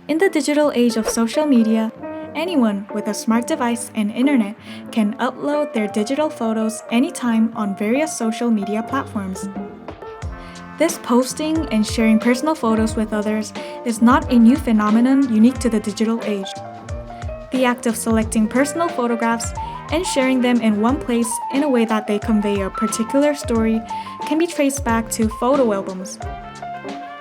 In the digital age of social media, anyone with a smart device and internet can upload their digital photos anytime on various social media platforms. This posting and sharing personal photos with others is not a new phenomenon unique to the digital age. The act of selecting personal photographs and sharing them in one place in a way that they convey a particular story can be traced back to photo albums.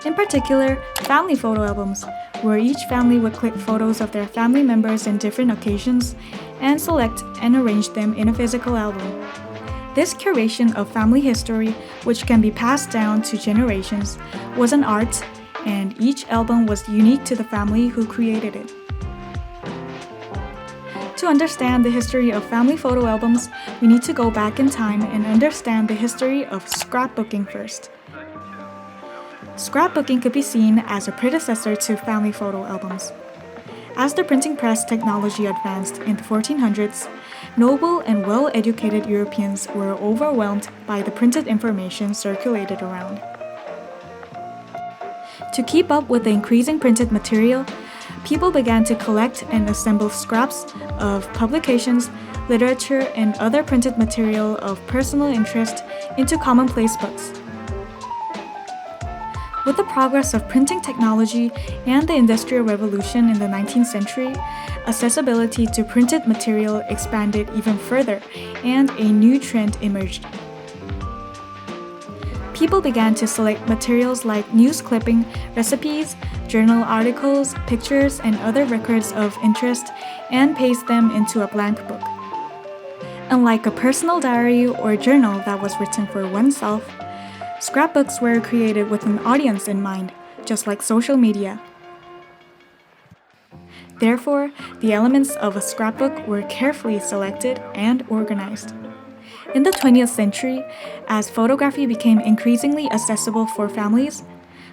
In particular, family photo albums, where each family would click photos of their family members in different occasions and select and arrange them in a physical album. This curation of family history, which can be passed down to generations, was an art, and each album was unique to the family who created it. To understand the history of family photo albums, we need to go back in time and understand the history of scrapbooking first. Scrapbooking could be seen as a predecessor to family photo albums. As the printing press technology advanced in the 1400s, noble and well-educated Europeans were overwhelmed by the printed information circulated around. To keep up with the increasing printed material, people began to collect and assemble scraps of publications, literature, and other printed material of personal interest into commonplace books. With the progress of printing technology and the Industrial Revolution in the 19th century, accessibility to printed material expanded even further, and a new trend emerged. People began to select materials like news clipping, recipes, journal articles, pictures, and other records of interest and paste them into a blank book. Unlike a personal diary or journal that was written for oneself, scrapbooks were created with an audience in mind, just like social media. Therefore, the elements of a scrapbook were carefully selected and organized. In the 20th century, as photography became increasingly accessible for families,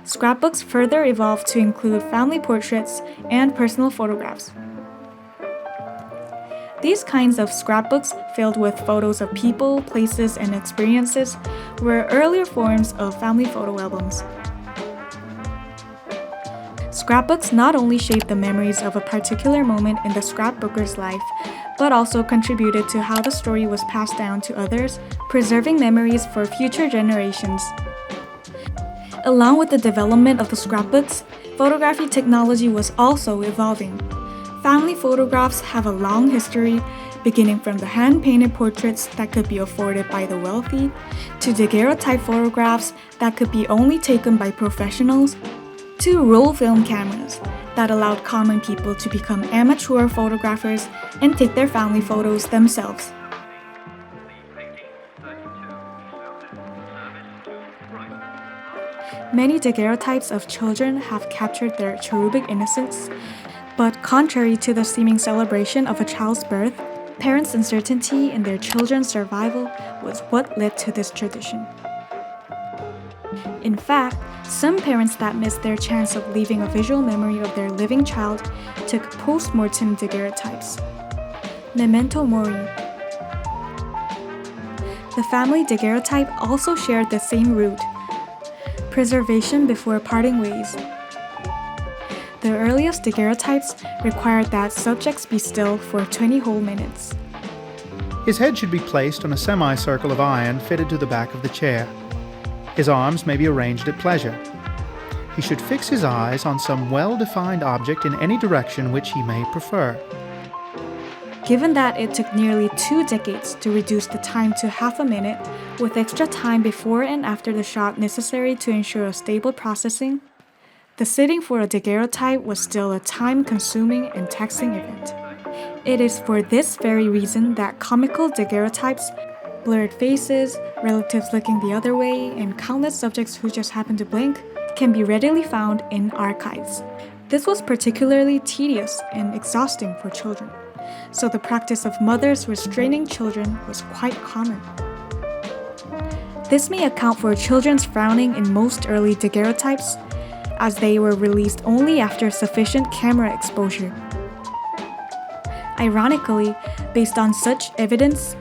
scrapbooks further evolved to include family portraits and personal photographs. These kinds of scrapbooks, filled with photos of people, places, and experiences, were earlier forms of family photo albums. Scrapbooks not only shaped the memories of a particular moment in the scrapbooker's life, but also contributed to how the story was passed down to others, preserving memories for future generations. Along with the development of the scrapbooks, photography technology was also evolving. Family photographs have a long history, beginning from the hand-painted portraits that could be afforded by the wealthy, to daguerreotype photographs that could be only taken by professionals, to roll film cameras that allowed common people to become amateur photographers and take their family photos themselves. Many daguerreotypes of children have captured their cherubic innocence, but contrary to the seeming celebration of a child's birth, parents' uncertainty in their children's survival was what led to this tradition. In fact, some parents that missed their chance of leaving a visual memory of their living child took post-mortem daguerreotypes. Memento mori. The family daguerreotype also shared the same root: preservation before parting ways. The earliest daguerreotypes required that subjects be still for 20 whole minutes. His head should be placed on a semicircle of iron fitted to the back of the chair. His arms may be arranged at pleasure. He should fix his eyes on some well-defined object in any direction which he may prefer. Given that it took nearly 2 decades to reduce the time to half a minute, with extra time before and after the shot necessary to ensure a stable processing, the sitting for a daguerreotype was still a time-consuming and taxing event. It is for this very reason that comical daguerreotypes, blurred faces, relatives looking the other way, and countless subjects who just happen to blink can be readily found in archives. This was particularly tedious and exhausting for children, so the practice of mothers restraining children was quite common. This may account for children's frowning in most early daguerreotypes, as they were released only after sufficient camera exposure. Ironically, based on such evidence,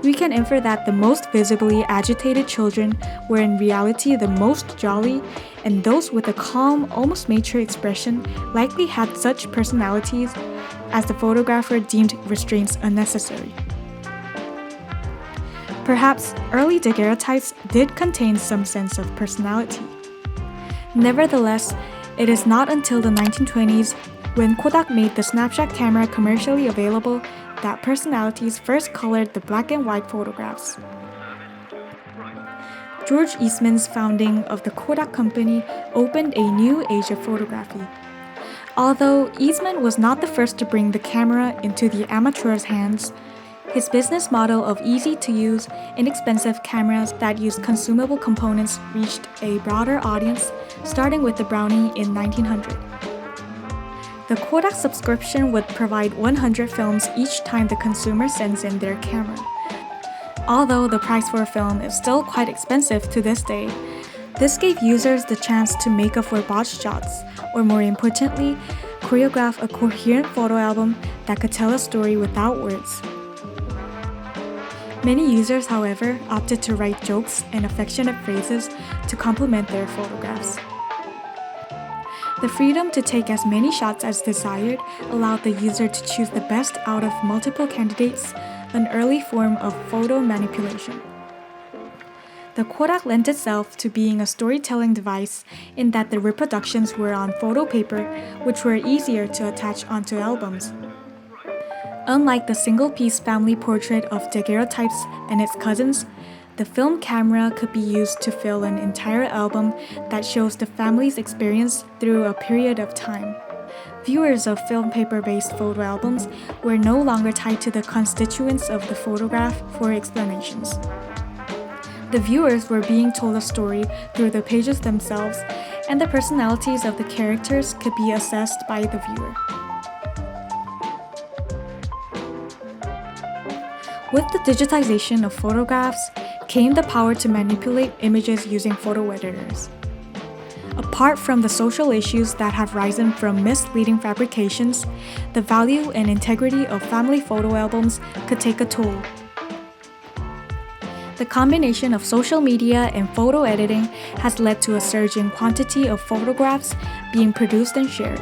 we can infer that the most visibly agitated children were in reality the most jolly and those with a calm, almost mature expression likely had such personalities as the photographer deemed restraints unnecessary. Perhaps early daguerreotypes did contain some sense of personality. Nevertheless, it is not until the 1920s, when Kodak made the snapshot camera commercially available, that personalities first colored the black and white photographs. George Eastman's founding of the Kodak Company opened a new age of photography. Although Eastman was not the first to bring the camera into the amateur's hands, his business model of easy-to-use, inexpensive cameras that used consumable components reached a broader audience, starting with the Brownie in 1900. The Kodak subscription would provide 100 films each time the consumer sends in their camera. Although the price for a film is still quite expensive to this day, this gave users the chance to make up for botched shots, or more importantly, choreograph a coherent photo album that could tell a story without words. Many users, however, opted to write jokes and affectionate phrases to complement their photographs. The freedom to take as many shots as desired allowed the user to choose the best out of multiple candidates, an early form of photo manipulation. The Kodak lent itself to being a storytelling device in that the reproductions were on photo paper, which were easier to attach onto albums. Unlike the single-piece family portrait of daguerreotypes and its cousins, the film camera could be used to fill an entire album that shows the family's experience through a period of time. Viewers of film paper-based photo albums were no longer tied to the constituents of the photograph for explanations. The viewers were being told a story through the pages themselves, and the personalities of the characters could be assessed by the viewer. With the digitization of photographs came the power to manipulate images using photo editors. Apart from the social issues that have risen from misleading fabrications, the value and integrity of family photo albums could take a toll. The combination of social media and photo editing has led to a surge in quantity of photographs being produced and shared.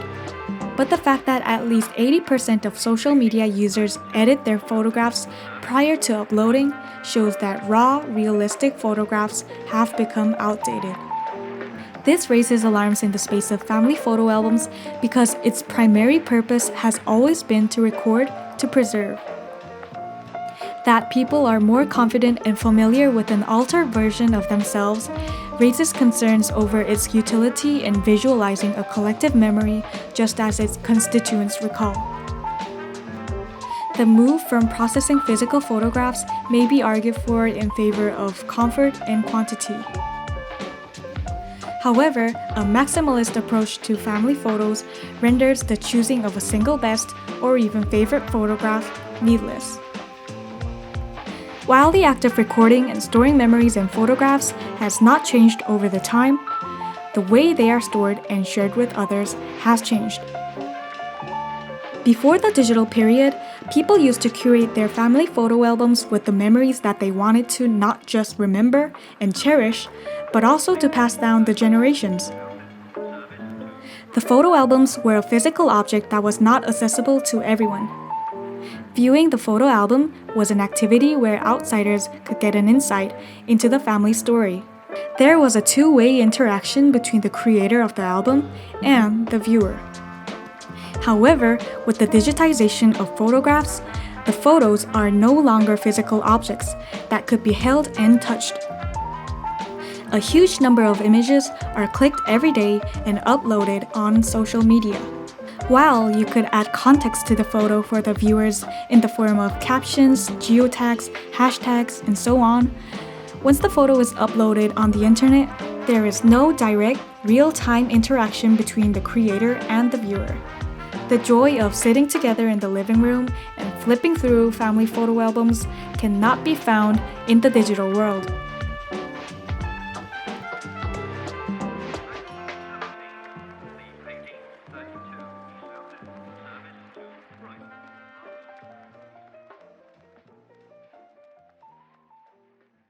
But the fact that at least 80% of social media users edit their photographs prior to uploading shows that raw, realistic photographs have become outdated. This raises alarms in the space of family photo albums because its primary purpose has always been to record, to preserve. That people are more confident and familiar with an altered version of themselves raises concerns over its utility in visualizing a collective memory just as its constituents recall. The move from processing physical photographs may be argued for in favor of comfort and quantity. However, a maximalist approach to family photos renders the choosing of a single best or even favorite photograph needless. While the act of recording and storing memories and photographs has not changed over the time, the way they are stored and shared with others has changed. Before the digital period, people used to curate their family photo albums with the memories that they wanted to not just remember and cherish, but also to pass down the generations. The photo albums were a physical object that was not accessible to everyone. Viewing the photo album was an activity where outsiders could get an insight into the family story. There was a two-way interaction between the creator of the album and the viewer. However, with the digitization of photographs, the photos are no longer physical objects that could be held and touched. A huge number of images are clicked every day and uploaded on social media. While you could add context to the photo for the viewers in the form of captions, geotags, hashtags, and so on, once the photo is uploaded on the internet, there is no direct, real-time interaction between the creator and the viewer. The joy of sitting together in the living room and flipping through family photo albums cannot be found in the digital world.